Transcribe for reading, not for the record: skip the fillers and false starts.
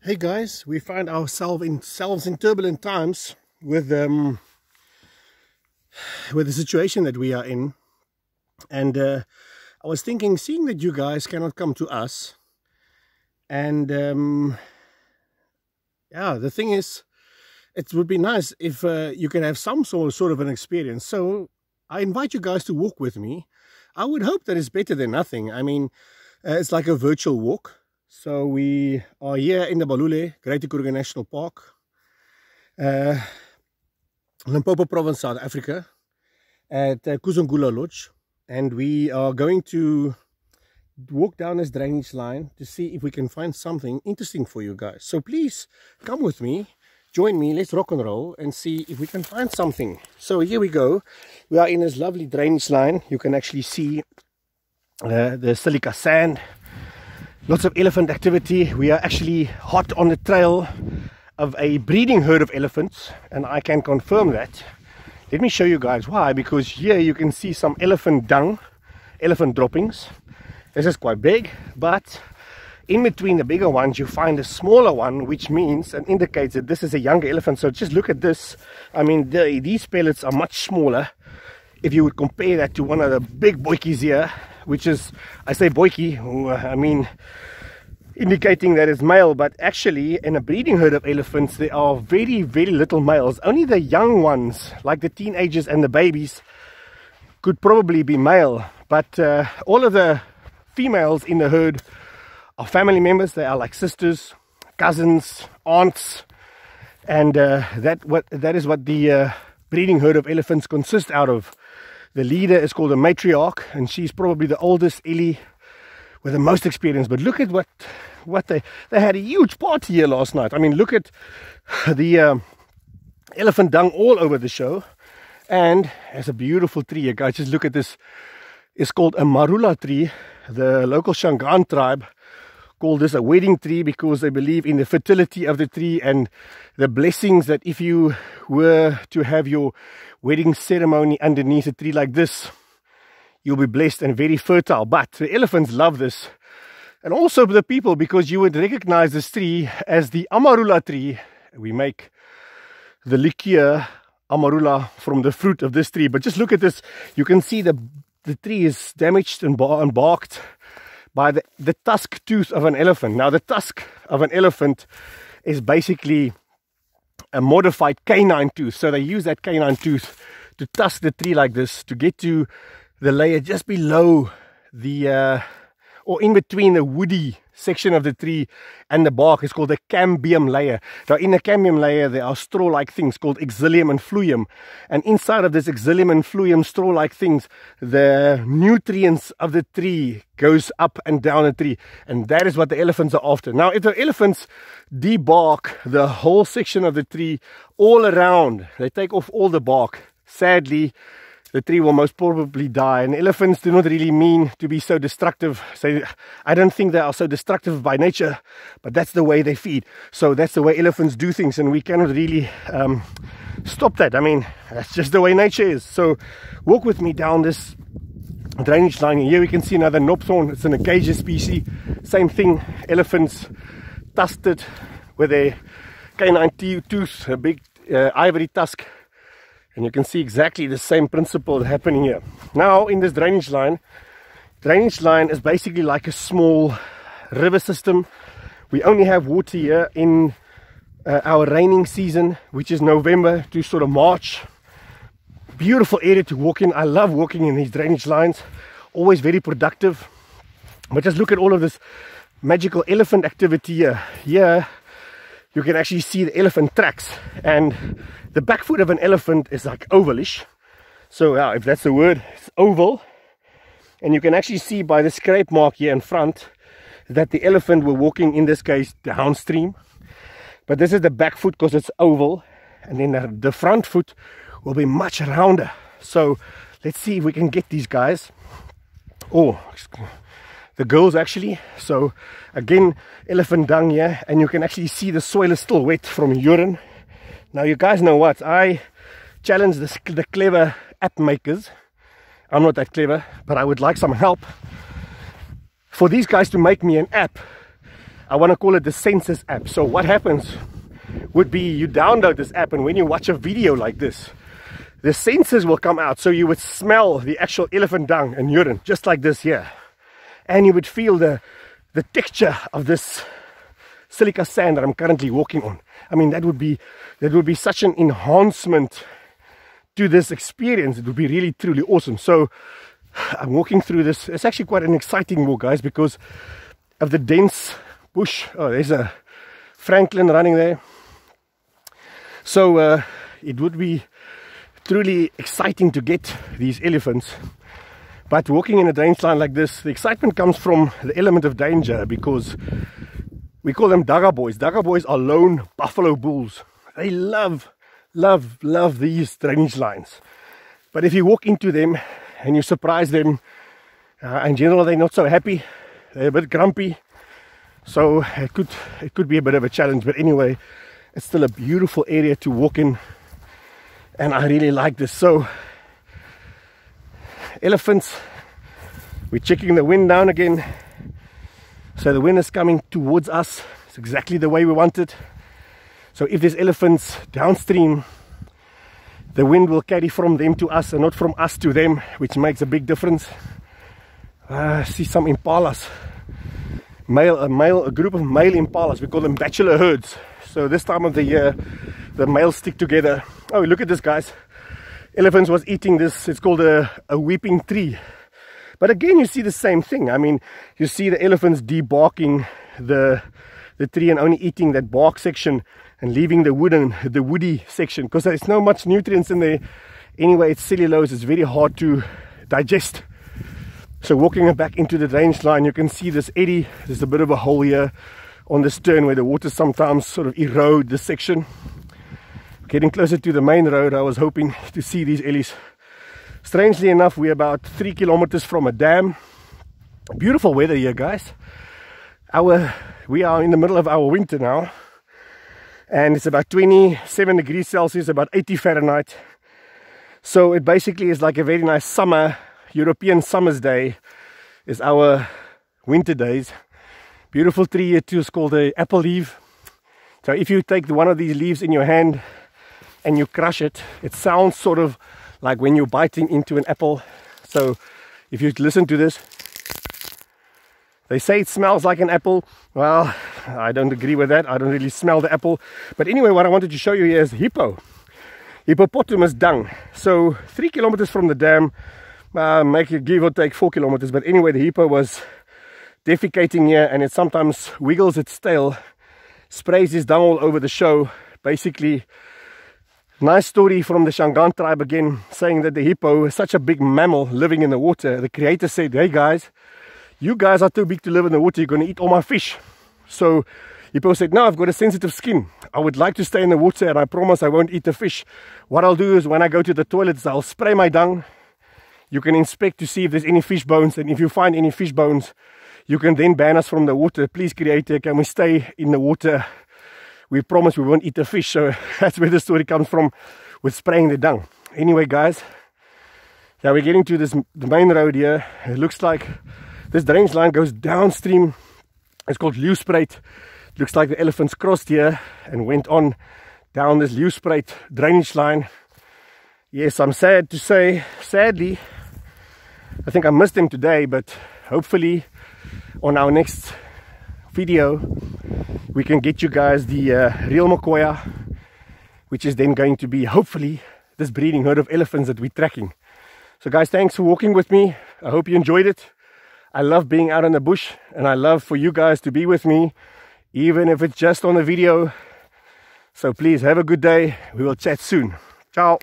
Hey guys, we find ourselves in turbulent times with the situation that we are in, and I was thinking, seeing that you guys cannot come to us, and yeah, the thing is, it would be nice if you can have some sort of an experience. So I invite you guys to walk with me. I would hope that it's better than nothing. I mean, it's like a virtual walk. So we are here in the Balule, Great Eco-Adrenalin National Park, Limpopo Province, South Africa, at Kuzungula Lodge. And we are going to walk down this drainage line to see if we can find something interesting for you guys. So please come with me, join me, let's rock and roll and see if we can find something. So here we go. We are in this lovely drainage line. You can actually see the silica sand. Lots of elephant activity. We are actually hot on the trail of a breeding herd of elephants, and I can confirm that. Let me show you guys why. Because here you can see some elephant dung, elephant droppings. This is quite big, but in between the bigger ones you find a smaller one, which means and indicates that this is a younger elephant. So just look at this. I mean, these pellets are much smaller. If you would compare that to one of the big boikies here, which is, I say boikie, I mean indicating that it's male, but actually in a breeding herd of elephants there are very, very little males. Only the young ones, like the teenagers and the babies, could probably be male, but all of the females in the herd are family members. They are like sisters, cousins, aunts, and that is what the breeding herd of elephants consists out of. The leader is called a matriarch, and she's probably the oldest Ellie with the most experience. But look at what they had a huge party here last night. I mean, look at the elephant dung all over the show. And there's a beautiful tree here, guys. Just look at this. It's called a marula tree. The local Shangaan tribe call this a wedding tree because they believe in the fertility of the tree and the blessings that if you were to have your wedding ceremony underneath a tree like this, you'll be blessed and very fertile. But the elephants love this, and also the people, because you would recognize this tree as the amarula tree. We make the liqueur amarula from the fruit of this tree. But just look at this. You can see the tree is damaged and barked by the tusk tooth of an elephant. Now the tusk of an elephant is basically a modified canine tooth. So they use that canine tooth to tusk the tree like this to get to the layer just below the or in between the woody section of the tree and the bark. Is called the cambium layer. Now in the cambium layer there are straw-like things called exilium and fluium, and inside of this exilium and fluium straw-like things, the nutrients of the tree goes up and down the tree, and that is what the elephants are after. Now if the elephants debark the whole section of the tree all around, they take off all the bark, sadly the tree will most probably die. And elephants do not really mean to be so destructive. So I don't think they are so destructive by nature, but that's the way they feed. So that's the way elephants do things, and we cannot really stop that. I mean, that's just the way nature is. So walk with me down this drainage line. Here we can see another knobthorn. It's an acacia species. Same thing. Elephants tusked it with a canine tooth, a big ivory tusk. And you can see exactly the same principle happening here. Now in this drainage line is basically like a small river system. We only have water here in our raining season, which is November to sort of March. Beautiful area to walk in. I love walking in these drainage lines. Always very productive. But just look at all of this magical elephant activity here. Here you can actually see the elephant tracks, and the back foot of an elephant is like ovalish. So yeah, if that's the word, it's oval. And you can actually see by the scrape mark here in front that the elephant were walking, in this case, downstream. But this is the back foot because it's oval, and then the front foot will be much rounder. So let's see if we can get these guys. Oh, the girls actually. So again, elephant dung here, and you can actually see the soil is still wet from urine. Now you guys know what, I challenge the clever app makers. I'm not that clever, but I would like some help. For these guys to make me an app, I want to call it the Senses app. So what happens would be you download this app, and when you watch a video like this, the sensors will come out. So you would smell the actual elephant dung and urine, just like this here. And you would feel the texture of this silica sand that I'm currently walking on. I mean, that would be such an enhancement to this experience. It would be really, truly awesome. So I'm walking through this. It's actually quite an exciting walk, guys, because of the dense bush. Oh, there's a Franklin running there. So it would be truly exciting to get these elephants. But walking in a drainage line like this, the excitement comes from the element of danger, because we call them Dagga boys. Dagga boys are lone buffalo bulls. They love these drainage lines. But if you walk into them and you surprise them, in general they're not so happy. They're a bit grumpy. So it could be a bit of a challenge. But anyway, it's still a beautiful area to walk in, and I really like this. So elephants, we're checking the wind down again. So the wind is coming towards us. It's exactly the way we want it. So if there's elephants downstream, the wind will carry from them to us and not from us to them, which makes a big difference. I see some impalas. A group of male impalas. We call them bachelor herds. So this time of the year, the males stick together. Oh, look at this, guys. Elephants was eating this. It's called a weeping tree. But again, you see the same thing. I mean, you see the elephants debarking the tree and only eating that bark section and leaving the woody section, because there's no much nutrients in there. Anyway, it's cellulose. It's very hard to digest. So walking back into the drainage line, you can see this eddy. There's a bit of a hole here on the stern where the water sometimes sort of erode this section. Getting closer to the main road, I was hoping to see these ellies. Strangely enough, we're about 3 kilometers from a dam. Beautiful weather here, guys. We are in the middle of our winter now, and it's about 27 degrees Celsius, about 80 Fahrenheit. So it basically is like a very nice summer, European summer's day is our winter days. Beautiful tree here too, is called the apple leaf. So if you take one of these leaves in your hand and you crush it, it sounds sort of like when you're biting into an apple. So if you listen to this, they say it smells like an apple. Well, I don't agree with that. I don't really smell the apple. But anyway, what I wanted to show you here is hippopotamus dung. So 3 kilometers from the dam, make it give or take 4 kilometers. But anyway, the hippo was defecating here, and it sometimes wiggles its tail, sprays his dung all over the show. Basically, nice story from the Shangaan tribe again, saying that the hippo is such a big mammal living in the water. The creator said, hey guys, you guys are too big to live in the water, you're going to eat all my fish. So hippo said, no, I've got a sensitive skin. I would like to stay in the water, and I promise I won't eat the fish. What I'll do is when I go to the toilets, I'll spray my dung. You can inspect to see if there's any fish bones, and if you find any fish bones, you can then ban us from the water. Please, creator, can we stay in the water? We promise we won't eat the fish. So that's where the story comes from, with spraying the dung. Anyway, guys, yeah, we're getting to the main road here. It looks like this drainage line goes downstream. It's called Leeuwspruit. Looks like the elephants crossed here and went on down this Leeuwspruit drainage line. Yes, I'm sad to say, sadly, I think I missed them today, but hopefully on our next video we can get you guys the real Mokoya, which is then going to be hopefully this breeding herd of elephants that we're tracking. So guys, thanks for walking with me. I hope you enjoyed it. I love being out in the bush, and I love for you guys to be with me, even if it's just on a video. So please have a good day. We will chat soon. Ciao.